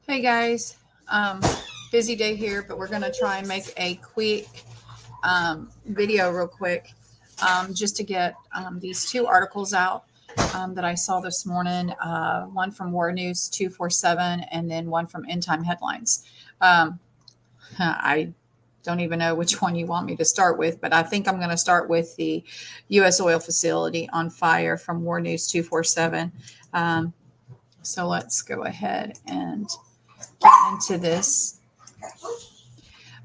Hey guys, busy day here, but we're going to try and make a quick video real quick just to get these two articles out that I saw this morning. One from War News 247 and then one from End Time Headlines. I don't even know which one you want me to start with, but I think I'm going to start with the U.S. oil facility on fire from War News 247. So let's go ahead and get into this.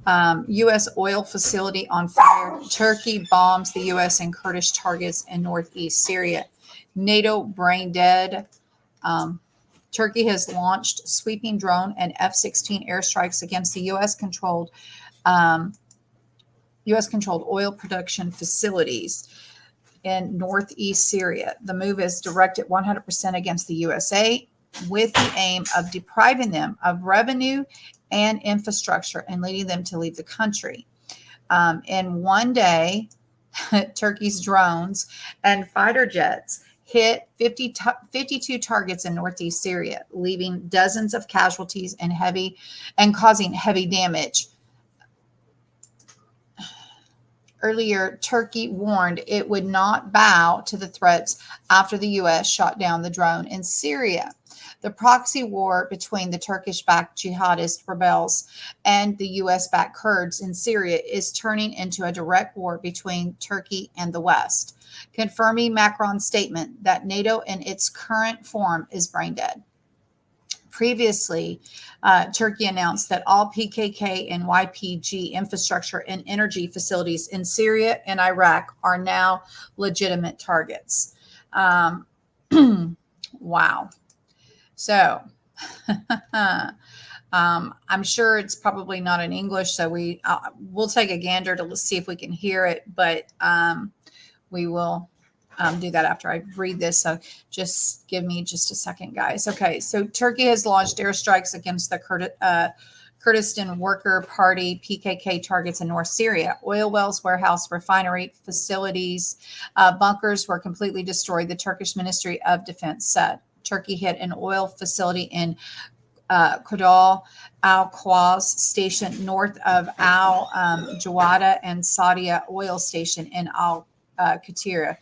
U.S. oil facility on fire. Turkey bombs the U.S. and Kurdish targets in northeast Syria. NATO brain dead. Turkey has launched sweeping drone and F-16 airstrikes against the um, U.S. controlled oil production facilities in northeast Syria. The move is directed 100% against the USA with the aim of depriving them of revenue and infrastructure and leading them to leave the country. In one day, Turkey's drones and fighter jets hit 52 targets in northeast Syria, leaving dozens of casualties and causing heavy damage. Earlier, Turkey warned it would not bow to the threats after the U.S. shot down the drone in Syria. The proxy war between the Turkish-backed jihadist rebels and the U.S.-backed Kurds in Syria is turning into a direct war between Turkey and the West, confirming Macron's statement that NATO in its current form is brain dead. Previously, Turkey announced that all PKK and YPG infrastructure and energy facilities in Syria and Iraq are now legitimate targets. Wow. So I'm sure it's probably not in English, so we'll take a gander to see if we can hear it, but we will do that after I read this. So just give me just a second, guys. Okay, so Turkey has launched airstrikes against the Kurdistan Worker Party PKK targets in North Syria. Oil wells, warehouse, refinery facilities, bunkers were completely destroyed, the Turkish Ministry of Defense said. Turkey hit an oil facility in Kodal al-Khwaz station north of al-Jawada and Saudia oil station in al-Qatira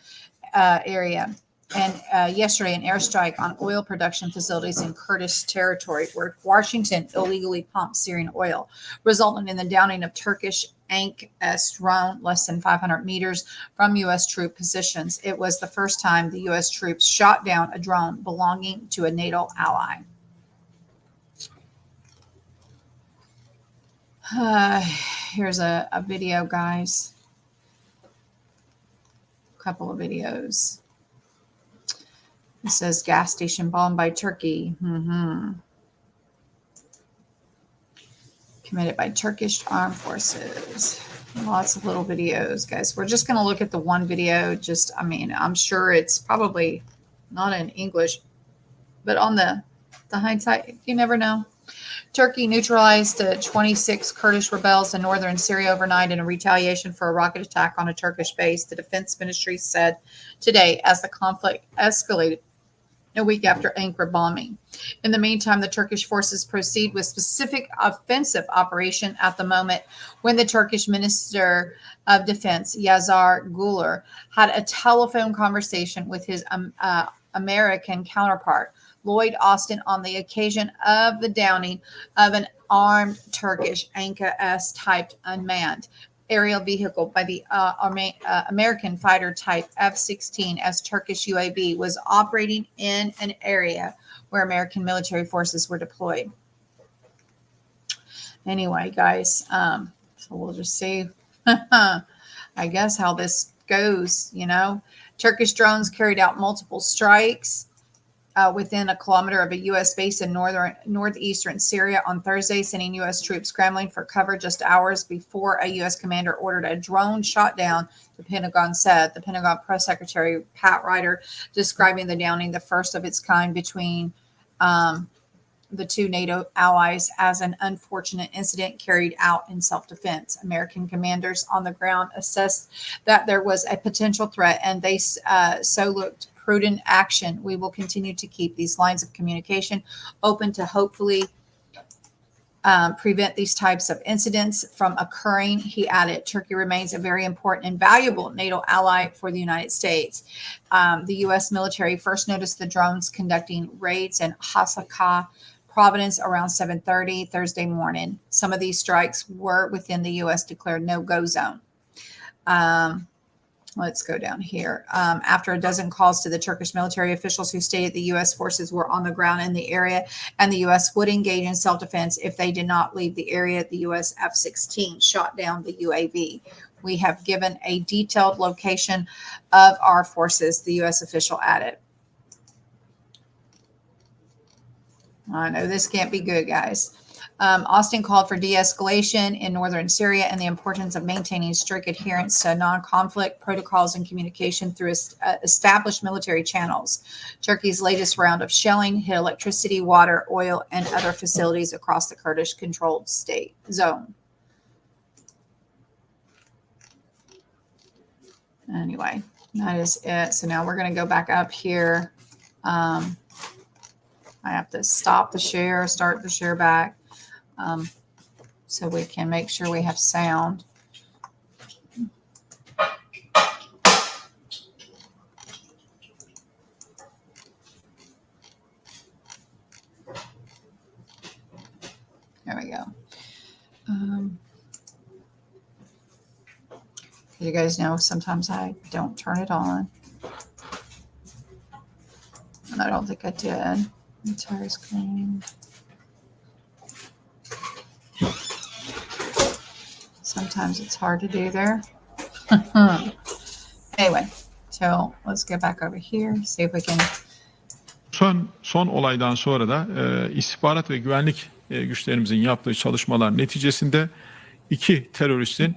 area. And yesterday, an airstrike on oil production facilities in Kurdish territory where Washington illegally pumped Syrian oil, resulting in the downing of Turkish Ank-S drone less than 500 meters from U.S. troop positions. It was the first time the U.S. troops shot down a drone belonging to a NATO ally. Here's a video, guys. A couple of videos. It says gas station bombed by Turkey. Committed by Turkish armed forces. Lots of little videos, guys. We're just going to look at the one video. I'm sure it's probably not in English, but on the hindsight, you never know. Turkey neutralized 26 Kurdish rebels in northern Syria overnight in a retaliation for a rocket attack on a Turkish base, the defense ministry said today as the conflict escalated a week after Ankara bombing. In the meantime, the Turkish forces proceed with specific offensive operation at the moment when the Turkish Minister of Defense, Yazar Guler, had a telephone conversation with his American counterpart, Lloyd Austin, on the occasion of the downing of an armed Turkish Anka-S type unmanned aerial vehicle by the American fighter type F-16 as Turkish UAV was operating in an area where American military forces were deployed. Anyway, guys, so we'll just see, I guess, how this goes. Turkish drones carried out multiple strikes within a kilometer of a U.S. base in northeastern Syria on Thursday, sending U.S. troops scrambling for cover just hours before a U.S. commander ordered a drone shot down, the Pentagon said. The Pentagon press secretary, Pat Ryder, describing the downing, the first of its kind between the two NATO allies, as an unfortunate incident carried out in self-defense. American commanders on the ground assessed that there was a potential threat, and they so looked prudent action. We will continue to keep these lines of communication open to hopefully prevent these types of incidents from occurring. He added, Turkey remains a very important and valuable NATO ally for the United States. The U.S. military first noticed the drones conducting raids in Hasaka Providence around 7:30 Thursday morning. Some of these strikes were within the U.S. declared no-go zone. Let's go down here. After a dozen calls to the Turkish military officials who stated the U.S. forces were on the ground in the area and the U.S. would engage in self-defense if they did not leave the area, the U.S. F-16 shot down the UAV. We have given a detailed location of our forces, the U.S. official added. I know this can't be good, guys. Austin called for de-escalation in northern Syria and the importance of maintaining strict adherence to non-conflict protocols and communication through established military channels. Turkey's latest round of shelling hit electricity, water, oil, and other facilities across the Kurdish-controlled state zone. Anyway, that is it. So now we're going to go back up here. I have to stop the share, start the share back. So we can make sure we have sound. There we go. You guys know sometimes I don't turn it on. And I don't think I did. Entire screen. Sometimes it's hard to do there. Anyway, so let's get back over here. See if we can. Son olaydan sonra da istihbarat ve güvenlik güçlerimizin yaptığı çalışmalar neticesinde 2 teröristin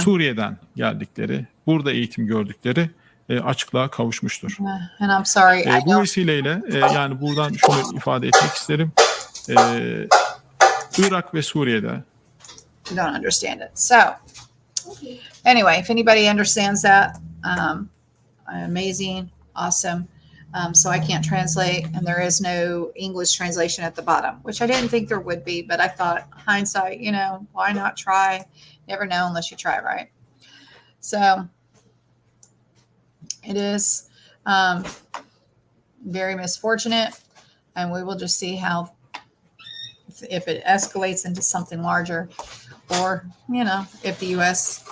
Suriye'den geldikleri, burada eğitim gördükleri açıklığa kavuşmuştur. And I'm sorry. Bu vesileyle yani buradan şunu ifade etmek isterim. Irak ve Suriye'de. You don't understand it. So anyway, if anybody understands that, amazing, awesome. So I can't translate, and there is no English translation at the bottom, which I didn't think there would be, but I thought, hindsight, you know, why not try? Never know unless you try, right? So it is very misfortunate, and we will just see how, if it escalates into something larger, or, you know, if the U.S.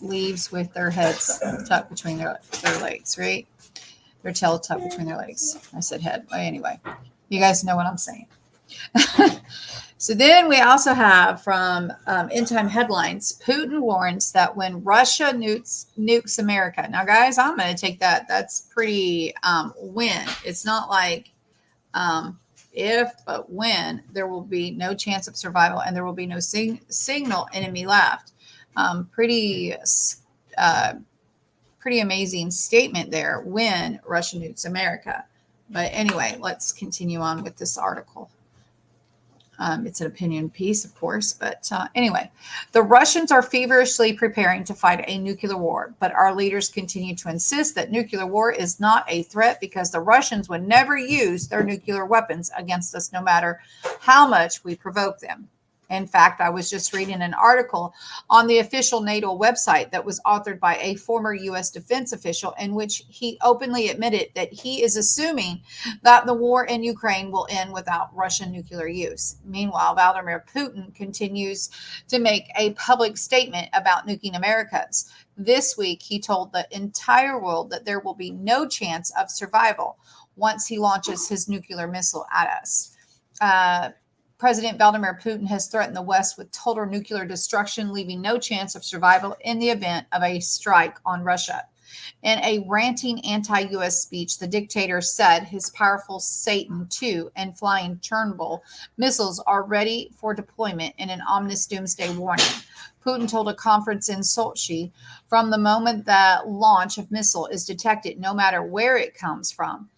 leaves with their heads tucked between their legs, right? Their tail tucked between their legs. I said head. But anyway, you guys know what I'm saying. So then we also have from End Time Headlines, Putin warns that when Russia nukes America. Now, guys, I'm going to take that. That's pretty when. It's not like if, but when there will be no chance of survival and there will be no signal enemy left. Pretty amazing statement there, when Russia nukes America. But anyway, let's continue on with this article. It's an opinion piece, of course, but anyway, the Russians are feverishly preparing to fight a nuclear war, but our leaders continue to insist that nuclear war is not a threat because the Russians would never use their nuclear weapons against us, no matter how much we provoke them. In fact, I was just reading an article on the official NATO website that was authored by a former U.S. defense official in which he openly admitted that he is assuming that the war in Ukraine will end without Russian nuclear use. Meanwhile, Vladimir Putin continues to make a public statement about nuking Americas. This week, he told the entire world that there will be no chance of survival once he launches his nuclear missile at us. President Vladimir Putin has threatened the West with total nuclear destruction, leaving no chance of survival in the event of a strike on Russia. In a ranting anti-U.S. speech, the dictator said his powerful Satan II and flying Chernobyl missiles are ready for deployment in an ominous doomsday warning. Putin told a conference in Sochi, from the moment that launch of missile is detected, no matter where it comes from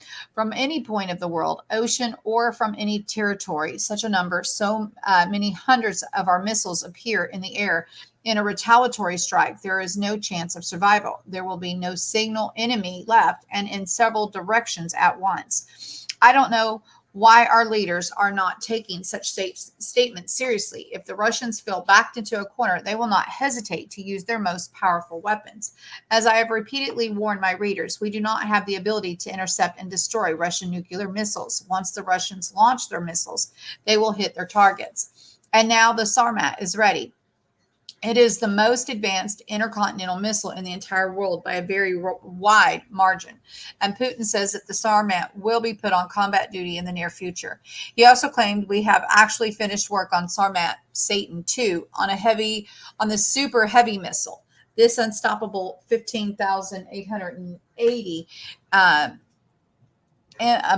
any point of the world, ocean, or from any territory, such a number, so many hundreds of our missiles appear in the air. In a retaliatory strike, there is no chance of survival. There will be no signal enemy left, and in several directions at once. I don't know why our leaders are not taking such statements seriously. If the Russians feel backed into a corner, they will not hesitate to use their most powerful weapons. As I have repeatedly warned my readers, we do not have the ability to intercept and destroy Russian nuclear missiles. Once the Russians launch their missiles, they will hit their targets. And now the Sarmat is ready. It is the most advanced intercontinental missile in the entire world by a very wide margin. And Putin says that the Sarmat will be put on combat duty in the near future. He also claimed we have actually finished work on Sarmat Satan II on the super heavy missile. This unstoppable 15,880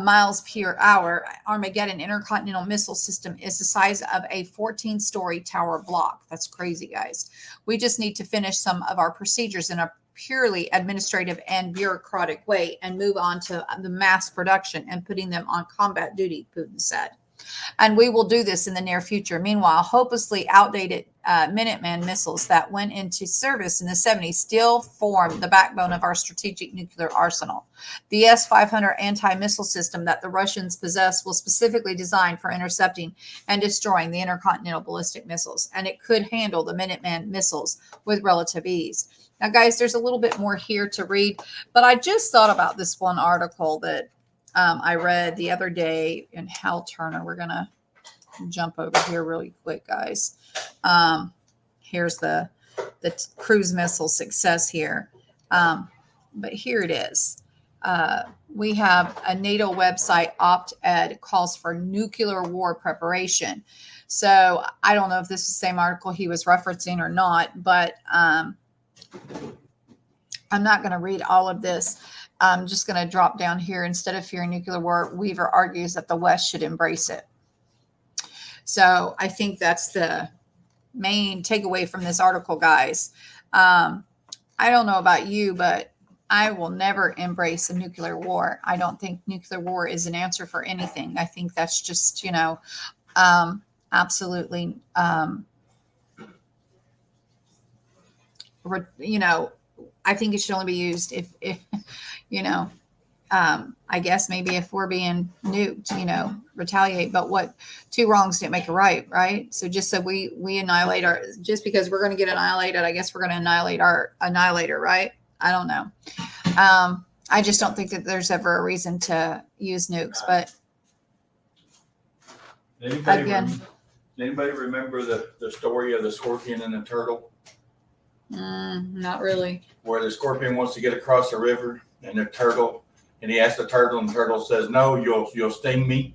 miles per hour Armageddon intercontinental missile system is the size of a 14-story tower block. That's crazy, guys. We just need to finish some of our procedures in a purely administrative and bureaucratic way and move on to the mass production and putting them on combat duty, Putin said. And we will do this in the near future. Meanwhile, hopelessly outdated Minuteman missiles that went into service in the 70s still form the backbone of our strategic nuclear arsenal. The S-500 anti-missile system that the Russians possess was specifically designed for intercepting and destroying the intercontinental ballistic missiles, and it could handle the Minuteman missiles with relative ease. Now, guys, there's a little bit more here to read, but I just thought about this one article that I read the other day in Hal Turner. We're going to jump over here really quick, guys. Here's the cruise missile success here. But here it is. We have a NATO website, OptEd, calls for nuclear war preparation. So I don't know if this is the same article he was referencing or not, but I'm not going to read all of this. I'm just going to drop down here. Instead of fearing nuclear war, Weaver argues that the West should embrace it. So I think that's the main takeaway from this article, guys. I don't know about you, but I will never embrace a nuclear war. I don't think nuclear war is an answer for anything. I think that's just, absolutely, I think it should only be used if I guess maybe if we're being nuked, retaliate. But what two wrongs didn't make a right? So just so we annihilate just because we're going to get annihilated, I guess we're going to annihilate our annihilator, right? I don't know. I just don't think that there's ever a reason to use nukes. But anybody remember the story of the scorpion and the turtle? Not really. Where the scorpion wants to get across the river, and the turtle, and he asks the turtle, and the turtle says, "No, you'll sting me."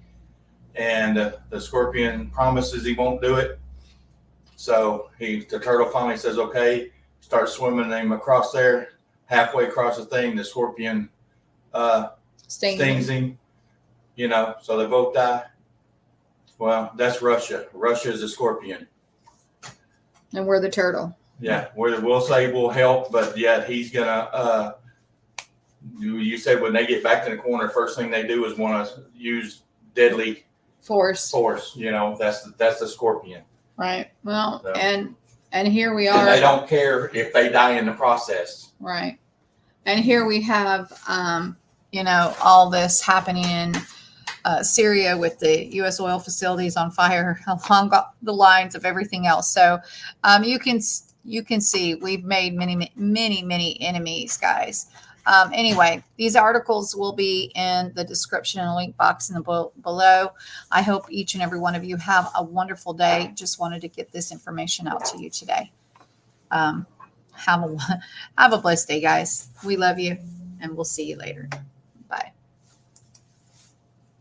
And the scorpion promises he won't do it. So the turtle finally says, "Okay," starts swimming him across there. Halfway across the thing, the scorpion stings him. So they both die. Well, that's Russia. Russia is a scorpion, and we're the turtle. Yeah, we'll say we'll help, but yet he's gonna. You said when they get back in the corner, first thing they do is want to use deadly force. That's the scorpion. Right. Well, so, and here we are. And they don't care if they die in the process. Right. And here we have, all this happening in Syria with the U.S. oil facilities on fire along the lines of everything else. So you can see we've made many enemies, guys. Anyway, these articles will be in the description and link box below. I hope each and every one of you have a wonderful day. Just wanted to get this information out to you today. Have a blessed day, guys. We love you, and we'll see you later.